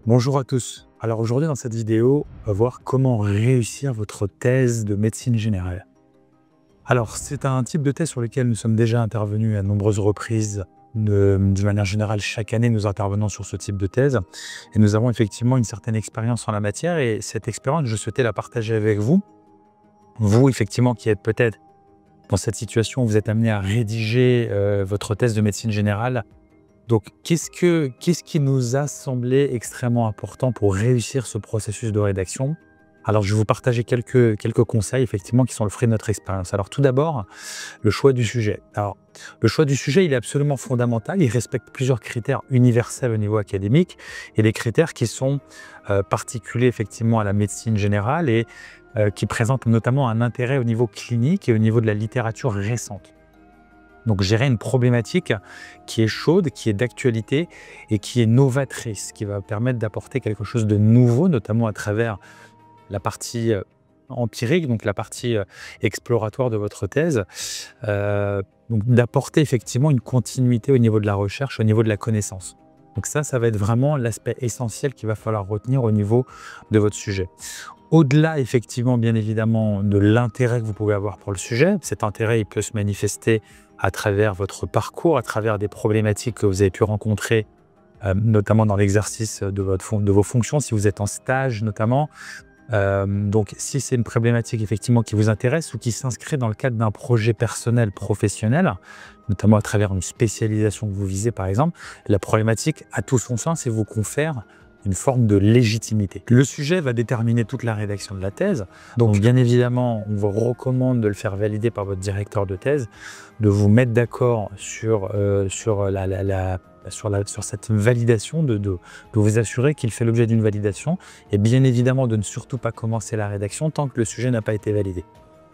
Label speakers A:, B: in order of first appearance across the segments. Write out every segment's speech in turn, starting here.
A: Bonjour à tous. Alors aujourd'hui dans cette vidéo, on va voir comment réussir votre thèse de médecine générale. Alors c'est un type de thèse sur lequel nous sommes déjà intervenus à nombreuses reprises. De manière générale, chaque année nous intervenons sur ce type de thèse et nous avons effectivement une certaine expérience en la matière et cette expérience, je souhaitais la partager avec vous. Vous effectivement qui êtes peut-être dans cette situation où vous êtes amené à rédiger votre thèse de médecine générale. Donc, qu'est-ce qui nous a semblé extrêmement important pour réussir ce processus de rédaction? Alors, je vais vous partager quelques conseils, effectivement, qui sont le fruit de notre expérience. Alors, tout d'abord, le choix du sujet. Alors, le choix du sujet, il est absolument fondamental. Il respecte plusieurs critères universels au niveau académique et des critères qui sont particuliers, effectivement, à la médecine générale et qui présentent notamment un intérêt au niveau clinique et au niveau de la littérature récente. Donc gérer une problématique qui est chaude, qui est d'actualité et qui est novatrice, qui va permettre d'apporter quelque chose de nouveau, notamment à travers la partie empirique, donc la partie exploratoire de votre thèse. Donc d'apporter effectivement une continuité au niveau de la recherche, au niveau de la connaissance. Donc ça va être vraiment l'aspect essentiel qu'il va falloir retenir au niveau de votre sujet. Au-delà, effectivement, bien évidemment, de l'intérêt que vous pouvez avoir pour le sujet, cet intérêt, il peut se manifester à travers votre parcours, à travers des problématiques que vous avez pu rencontrer, notamment dans l'exercice de vos fonctions, si vous êtes en stage notamment. Donc, si c'est une problématique effectivement qui vous intéresse ou qui s'inscrit dans le cadre d'un projet personnel, professionnel, notamment à travers une spécialisation que vous visez par exemple, la problématique a tout son sens et vous confère une forme de légitimité. Le sujet va déterminer toute la rédaction de la thèse. Donc, bien évidemment, on vous recommande de le faire valider par votre directeur de thèse, de vous mettre d'accord sur cette validation, de vous assurer qu'il fait l'objet d'une validation et bien évidemment de ne surtout pas commencer la rédaction tant que le sujet n'a pas été validé.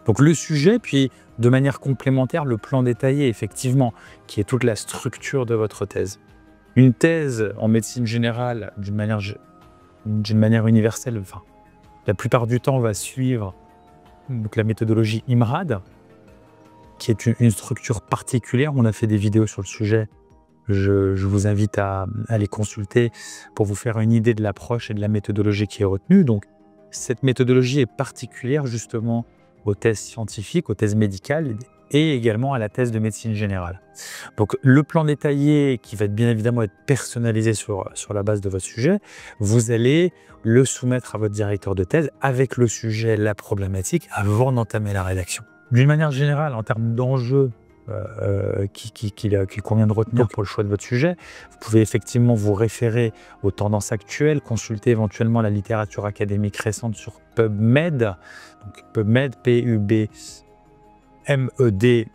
A: Donc le sujet, puis de manière complémentaire, le plan détaillé, effectivement, qui est toute la structure de votre thèse. Une thèse en médecine générale, d'une manière universelle, enfin, la plupart du temps, va suivre donc, la méthodologie IMRAD, qui est une structure particulière. On a fait des vidéos sur le sujet. Je vous invite à les consulter pour vous faire une idée de l'approche et de la méthodologie qui est retenue. Donc, cette méthodologie est particulière justement aux thèses scientifiques, aux thèses médicales et également à la thèse de médecine générale. Donc, le plan détaillé qui va bien évidemment être personnalisé sur la base de votre sujet, vous allez le soumettre à votre directeur de thèse avec le sujet, la problématique, avant d'entamer la rédaction. D'une manière générale, en termes d'enjeux, qu'il convient de retenir pour le choix de votre sujet. Vous pouvez effectivement vous référer aux tendances actuelles, consulter éventuellement la littérature académique récente sur PubMed. Donc PubMed, P-U-B-M-E-D,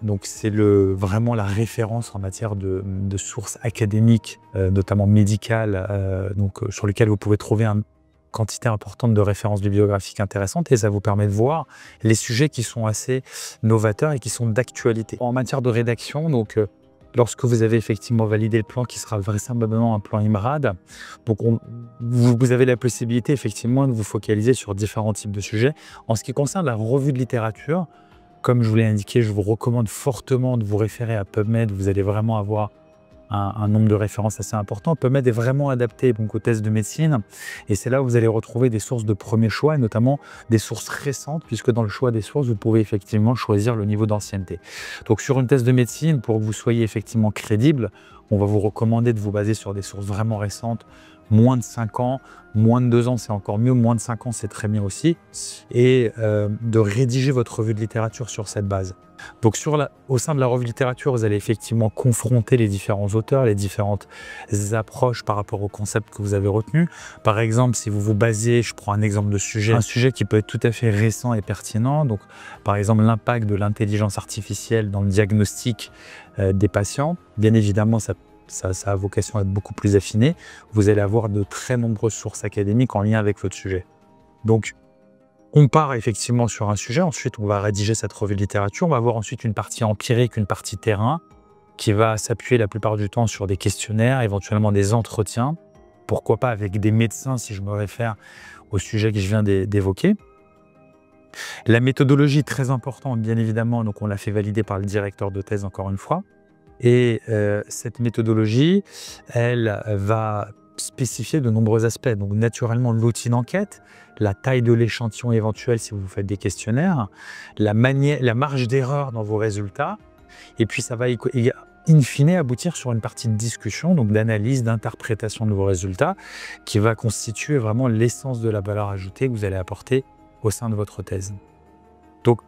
A: donc c'est vraiment la référence en matière de sources académiques, notamment médicales, sur lesquelles vous pouvez trouver une quantité importante de références bibliographiques intéressantes et ça vous permet de voir les sujets qui sont assez novateurs et qui sont d'actualité. En matière de rédaction, donc lorsque vous avez effectivement validé le plan qui sera vraisemblablement un plan IMRAD, donc vous avez la possibilité effectivement de vous focaliser sur différents types de sujets. En ce qui concerne la revue de littérature, comme je vous l'ai indiqué, je vous recommande fortement de vous référer à PubMed. Vous allez vraiment avoir un nombre de références assez important. PubMed est vraiment adapté donc, aux thèses de médecine et c'est là où vous allez retrouver des sources de premier choix et notamment des sources récentes puisque dans le choix des sources, vous pouvez effectivement choisir le niveau d'ancienneté. Donc sur une thèse de médecine, pour que vous soyez effectivement crédible, on va vous recommander de vous baser sur des sources vraiment récentes, moins de 5 ans, moins de 2 ans c'est encore mieux, moins de 5 ans c'est très bien aussi, et de rédiger votre revue de littérature sur cette base. Donc au sein de la revue de littérature, vous allez effectivement confronter les différents auteurs, les différentes approches par rapport au concept que vous avez retenu. Par exemple, si vous vous basez, je prends un exemple de sujet, un sujet qui peut être tout à fait récent et pertinent, donc par exemple l'impact de l'intelligence artificielle dans le diagnostic des patients, bien évidemment ça a vocation à être beaucoup plus affiné. Vous allez avoir de très nombreuses sources académiques en lien avec votre sujet. Donc, on part effectivement sur un sujet, ensuite on va rédiger cette revue de littérature, on va avoir ensuite une partie empirique, une partie terrain, qui va s'appuyer la plupart du temps sur des questionnaires, éventuellement des entretiens, pourquoi pas avec des médecins si je me réfère au sujet que je viens d'évoquer. La méthodologie est très importante, bien évidemment, donc on l'a fait valider par le directeur de thèse encore une fois. Et cette méthodologie, elle va spécifier de nombreux aspects. Donc naturellement l'outil d'enquête, la taille de l'échantillon éventuel si vous faites des questionnaires, la marge d'erreur dans vos résultats, et puis ça va in fine aboutir sur une partie de discussion, donc d'analyse, d'interprétation de vos résultats, qui va constituer vraiment l'essence de la valeur ajoutée que vous allez apporter au sein de votre thèse. Donc,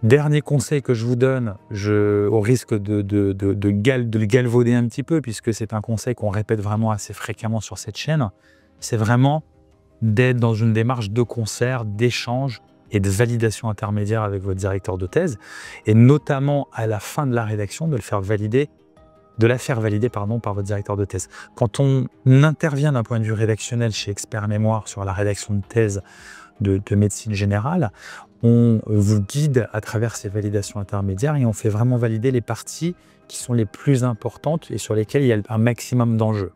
A: dernier conseil que je vous donne, au risque de le galvauder un petit peu, puisque c'est un conseil qu'on répète vraiment assez fréquemment sur cette chaîne, c'est vraiment d'être dans une démarche de concert, d'échange et de validation intermédiaire avec votre directeur de thèse, et notamment à la fin de la rédaction, de la faire valider par votre directeur de thèse. Quand on intervient d'un point de vue rédactionnel chez Expert Mémoire sur la rédaction de thèse de médecine générale, on vous guide à travers ces validations intermédiaires et on fait vraiment valider les parties qui sont les plus importantes et sur lesquelles il y a un maximum d'enjeux.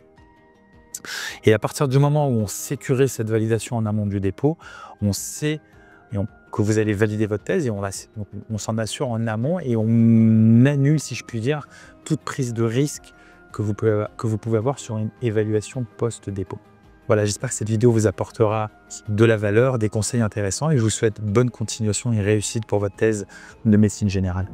A: Et à partir du moment où on sécurise cette validation en amont du dépôt, on sait que vous allez valider votre thèse et on s'en assure en amont et on annule, si je puis dire, toute prise de risque que vous pouvez avoir sur une évaluation post-dépôt. Voilà, j'espère que cette vidéo vous apportera de la valeur, des conseils intéressants et je vous souhaite bonne continuation et réussite pour votre thèse de médecine générale.